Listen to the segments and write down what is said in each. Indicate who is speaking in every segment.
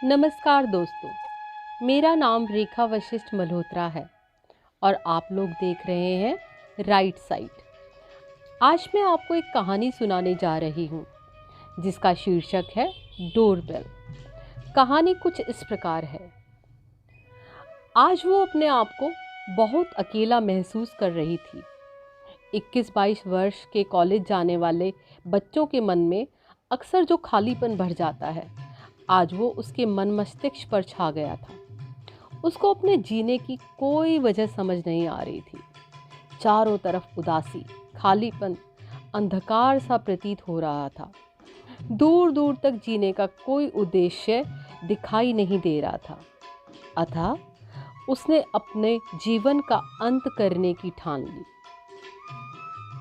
Speaker 1: नमस्कार दोस्तों, मेरा नाम रेखा वशिष्ठ मल्होत्रा है और आप लोग देख रहे हैं राइट साइड। आज मैं आपको एक कहानी सुनाने जा रही हूँ जिसका शीर्षक है डोरबेल। कहानी कुछ इस प्रकार है। आज वो अपने आप को बहुत अकेला महसूस कर रही थी। 21-22 वर्ष के कॉलेज जाने वाले बच्चों के मन में अक्सर जो खालीपन भर जाता है, आज वो उसके मन मस्तिष्क पर छा गया था। उसको अपने जीने की कोई वजह समझ नहीं आ रही थी। चारों तरफ उदासी, खालीपन, अंधकार सा प्रतीत हो रहा था। दूर दूर तक जीने का कोई उद्देश्य दिखाई नहीं दे रहा था। अतः उसने अपने जीवन का अंत करने की ठान ली।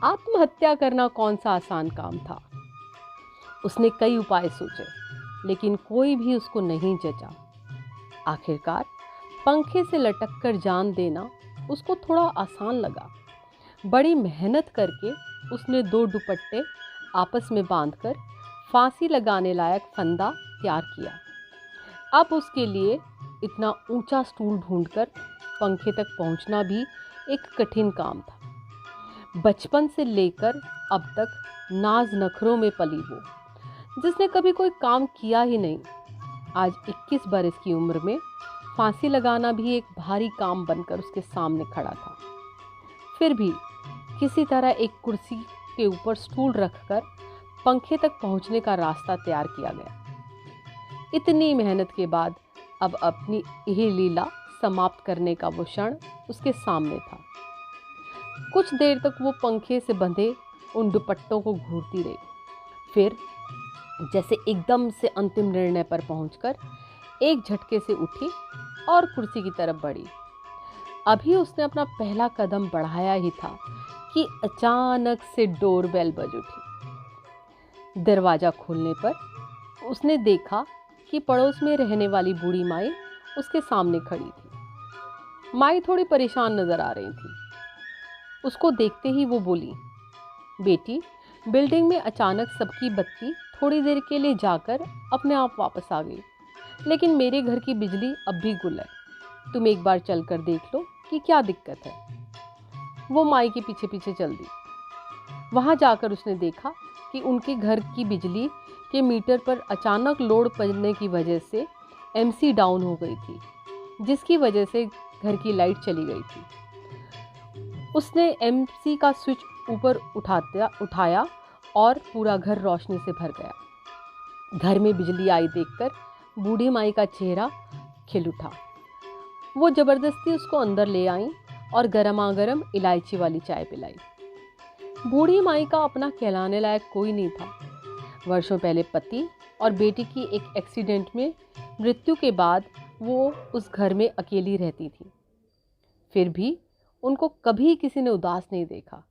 Speaker 1: आत्महत्या करना कौन सा आसान काम था। उसने कई उपाय सोचे, लेकिन कोई भी उसको नहीं जचा। आखिरकार पंखे से लटक कर जान देना उसको थोड़ा आसान लगा। बड़ी मेहनत करके उसने 2 दुपट्टे आपस में बांधकर फांसी लगाने लायक फंदा तैयार किया। अब उसके लिए इतना ऊंचा स्टूल ढूंढकर पंखे तक पहुंचना भी एक कठिन काम था। बचपन से लेकर अब तक नाज नखरों में पली वो, जिसने कभी कोई काम किया ही नहीं, आज 21 बरस की उम्र में फांसी लगाना भी एक भारी काम बनकर उसके सामने खड़ा था। फिर भी किसी तरह एक कुर्सी के ऊपर स्टूल रखकर पंखे तक पहुंचने का रास्ता तैयार किया गया। इतनी मेहनत के बाद अब अपनी यह लीला समाप्त करने का वो क्षण उसके सामने था। कुछ देर तक वो पंखे से बंधे उन दुपट्टों को घूरती रही। फिर जैसे एकदम से अंतिम निर्णय पर पहुंचकर एक झटके से उठी और कुर्सी की तरफ बढ़ी। अभी उसने अपना पहला कदम बढ़ाया ही था कि अचानक से डोरबेल बज उठी। दरवाजा खोलने पर उसने देखा कि पड़ोस में रहने वाली बूढ़ी माई उसके सामने खड़ी थी। माई थोड़ी परेशान नजर आ रही थी। उसको देखते ही वो बोली, बेटी, बिल्डिंग में अचानक सबकी बत्ती थोड़ी देर के लिए जाकर अपने आप वापस आ गई, लेकिन मेरे घर की बिजली अब भी गुल है। तुम एक बार चलकर देख लो कि क्या दिक्कत है। वो माई के पीछे पीछे चल दी। वहां जाकर उसने देखा कि उनके घर की बिजली के मीटर पर अचानक लोड पड़ने की वजह से एमसी डाउन हो गई थी, जिसकी वजह से घर की लाइट चली गई थी। उसने एमसी का स्विच ऊपर उठाया और पूरा घर रोशनी से भर गया। घर में बिजली आई देखकर बूढ़ी माई का चेहरा खिल उठा। वो जबरदस्ती उसको अंदर ले आई और गरमागरम इलायची वाली चाय पिलाई। बूढ़ी माई का अपना कहलाने लायक कोई नहीं था। वर्षों पहले पति और बेटी की एक एक्सीडेंट में मृत्यु के बाद वो उस घर में अकेली रहती थी। फिर भी उनको कभी किसी ने उदास नहीं देखा।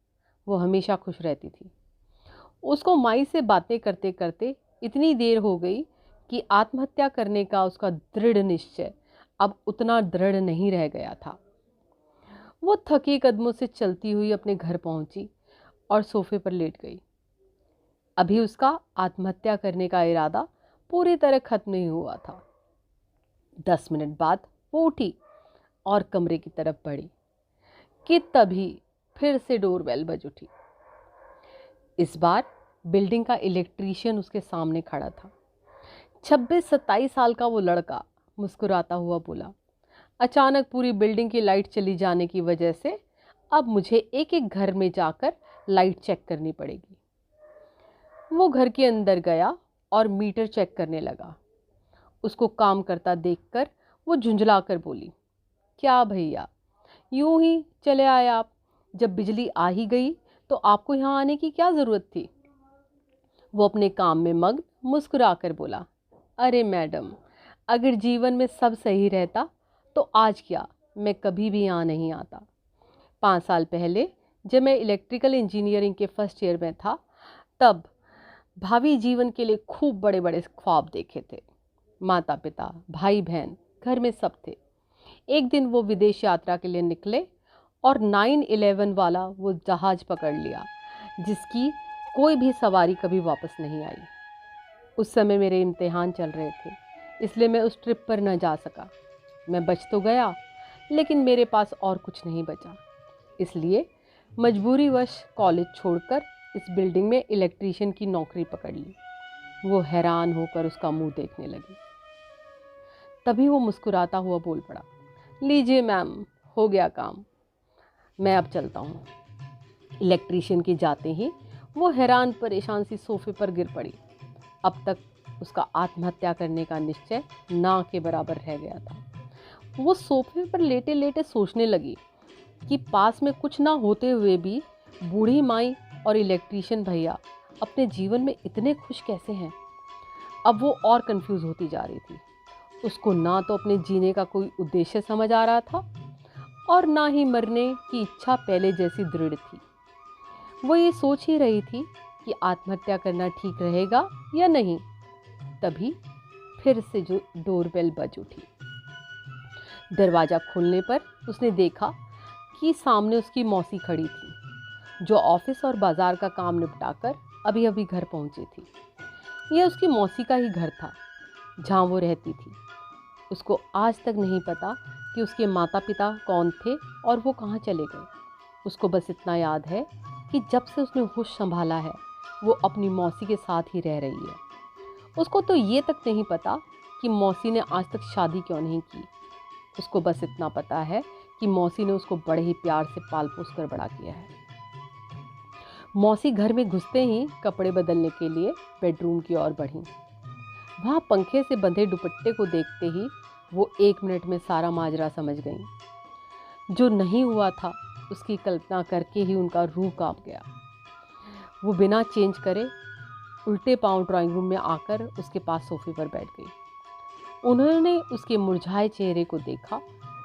Speaker 1: वो हमेशा खुश रहती थी। उसको माई से बातें करते करते इतनी देर हो गई कि आत्महत्या करने का उसका दृढ़ निश्चय अब उतना दृढ़ नहीं रह गया था। वो थके कदमों से चलती हुई अपने घर पहुंची और सोफे पर लेट गई। अभी उसका आत्महत्या करने का इरादा पूरी तरह खत्म नहीं हुआ था। 10 मिनट बाद वो उठी और कमरे की तरफ बढ़ी कि तभी फिर से डोरबेल बज उठी। इस बार बिल्डिंग का इलेक्ट्रीशियन उसके सामने खड़ा था। 26-27 साल का वो लड़का मुस्कुराता हुआ बोला, अचानक पूरी बिल्डिंग की लाइट चली जाने की वजह से अब मुझे एक एक घर में जाकर लाइट चेक करनी पड़ेगी। वो घर के अंदर गया और मीटर चेक करने लगा। उसको काम करता देखकर वो झुंझलाकर बोली, क्या भैया, यूं ही चले आए आप? जब बिजली आ ही गई तो आपको यहाँ आने की क्या ज़रूरत थी? वो अपने काम में मग्न मुस्कुराकर बोला, अरे मैडम, अगर जीवन में सब सही रहता तो आज क्या, मैं कभी भी यहाँ नहीं आता। 5 साल पहले जब मैं इलेक्ट्रिकल इंजीनियरिंग के फर्स्ट ईयर में था, तब भावी जीवन के लिए खूब बड़े बड़े ख्वाब देखे थे। माता पिता, भाई बहन, घर में सब थे। एक दिन वो विदेश यात्रा के लिए निकले और 9/11 वाला वो जहाज पकड़ लिया जिसकी कोई भी सवारी कभी वापस नहीं आई। उस समय मेरे इम्तिहान चल रहे थे, इसलिए मैं उस ट्रिप पर न जा सका। मैं बच तो गया, लेकिन मेरे पास और कुछ नहीं बचा। इसलिए मजबूरीवश कॉलेज छोड़कर इस बिल्डिंग में इलेक्ट्रीशियन की नौकरी पकड़ ली। वो हैरान होकर उसका मुंह देखने लगी। तभी वो मुस्कुराता हुआ बोल पड़ा, लीजिए मैम, हो गया काम, मैं अब चलता हूँ। इलेक्ट्रीशियन के जाते ही वो हैरान परेशान सी सोफे पर गिर पड़ी। अब तक उसका आत्महत्या करने का निश्चय ना के बराबर रह गया था। वो सोफे पर लेटे लेटे सोचने लगी कि पास में कुछ ना होते हुए भी बूढ़ी माई और इलेक्ट्रीशियन भैया अपने जीवन में इतने खुश कैसे हैं। अब वो और कंफ्यूज होती जा रही थी। उसको ना तो अपने जीने का कोई उद्देश्य समझ आ रहा था और ना ही मरने की इच्छा पहले जैसी दृढ़ थी। वो ये सोच ही रही थी कि आत्महत्या करना ठीक रहेगा या नहीं। तभी फिर से जो डोरबेल बज उठी। दरवाज़ा खोलने पर उसने देखा कि सामने उसकी मौसी खड़ी थी, जो ऑफिस और बाजार का काम निपटाकर अभी अभी घर पहुंची थी। यह उसकी मौसी का ही घर था जहां वो रहती थी। उसको आज तक नहीं पता कि उसके माता पिता कौन थे और वो कहाँ चले गए। उसको बस इतना याद है कि जब से उसने होश संभाला है वो अपनी मौसी के साथ ही रह रही है। उसको तो ये तक नहीं पता कि मौसी ने आज तक शादी क्यों नहीं की। उसको बस इतना पता है कि मौसी ने उसको बड़े ही प्यार से पाल पोस कर बड़ा किया है। मौसी घर में घुसते ही कपड़े बदलने के लिए बेडरूम की ओर बढ़ी। वहाँ पंखे से बंधे दुपट्टे को देखते ही वो 1 मिनट में सारा माजरा समझ गई। जो नहीं हुआ था उसकी कल्पना करके ही उनका रूह कांप गया। वो बिना चेंज करे उल्टे पांव ड्राइंग रूम में आकर उसके पास सोफे पर बैठ गई। उन्होंने उसके मुरझाए चेहरे को देखा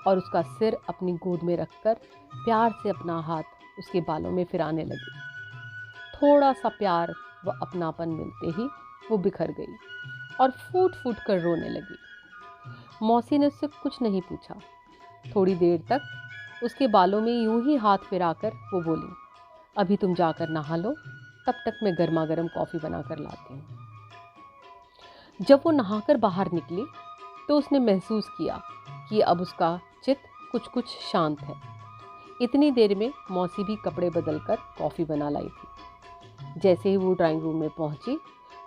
Speaker 1: और उसका सिर अपनी गोद में रखकर प्यार से अपना हाथ उसके बालों में फिराने लगी। थोड़ा सा प्यार व अपनापन मिलते ही वो बिखर गई और फूट फूट कर रोने लगी। मौसी ने उससे कुछ नहीं पूछा। थोड़ी देर तक उसके बालों में यूं ही हाथ फिराकर वो बोली, अभी तुम जाकर नहा लो, तब तक मैं गर्मा गर्म कॉफ़ी बना कर लाती हूँ। जब वो नहाकर बाहर निकली तो उसने महसूस किया कि अब उसका चित्त कुछ शांत है। इतनी देर में मौसी भी कपड़े बदलकर कॉफ़ी बना लाई थी। जैसे ही वो ड्राइंग रूम में पहुंची,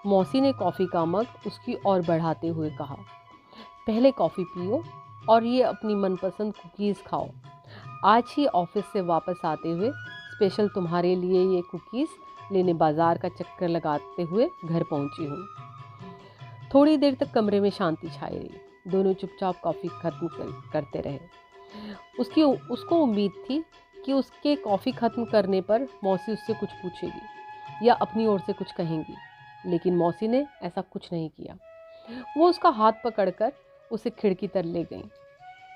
Speaker 1: मौसी ने कॉफ़ी का मग उसकी ओर बढ़ाते हुए कहा, पहले कॉफ़ी पियो और ये अपनी मनपसंद कुकीज़ खाओ। आज ही ऑफिस से वापस आते हुए स्पेशल तुम्हारे लिए ये कुकीज़ लेने बाज़ार का चक्कर लगाते हुए घर पहुंची हूँ। थोड़ी देर तक कमरे में शांति छाई रही। दोनों चुपचाप कॉफ़ी खत्म करते रहे। उसको उम्मीद थी कि उसके कॉफ़ी ख़त्म करने पर मौसी उससे कुछ पूछेगी या अपनी ओर से कुछ कहेंगी, लेकिन मौसी ने ऐसा कुछ नहीं किया। वो उसका हाथ पकड़कर उसे खिड़की तर ले गई।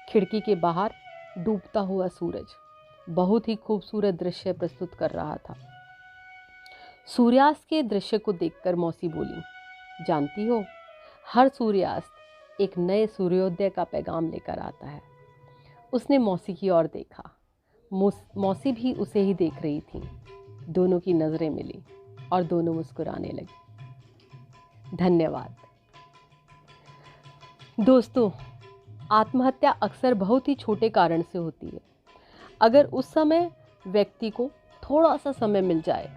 Speaker 1: खिड़की के बाहर डूबता हुआ सूरज बहुत ही खूबसूरत दृश्य प्रस्तुत कर रहा था। सूर्यास्त के दृश्य को देखकर मौसी बोली, जानती हो, हर सूर्यास्त एक नए सूर्योदय का पैगाम लेकर आता है। उसने मौसी की ओर देखा। मौसी भी उसे ही देख रही थी। दोनों की नज़रें मिली और दोनों मुस्कुराने लगी। धन्यवाद। दोस्तों, आत्महत्या अक्सर बहुत ही छोटे कारण से होती है। अगर उस समय व्यक्ति को थोड़ा सा समय मिल जाए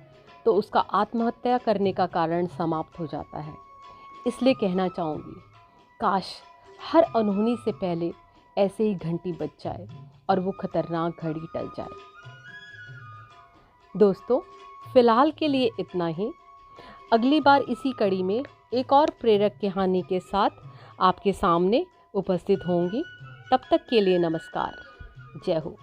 Speaker 1: तो उसका आत्महत्या करने का कारण समाप्त हो जाता है। इसलिए कहना चाहूँगी, काश हर अनहोनी से पहले ऐसे ही घंटी बज जाए और वो खतरनाक घड़ी टल जाए। दोस्तों, फिलहाल के लिए इतना ही। अगली बार इसी कड़ी में एक और प्रेरक कहानी के साथ आपके सामने उपस्थित होंगी। तब तक के लिए नमस्कार। जय हो।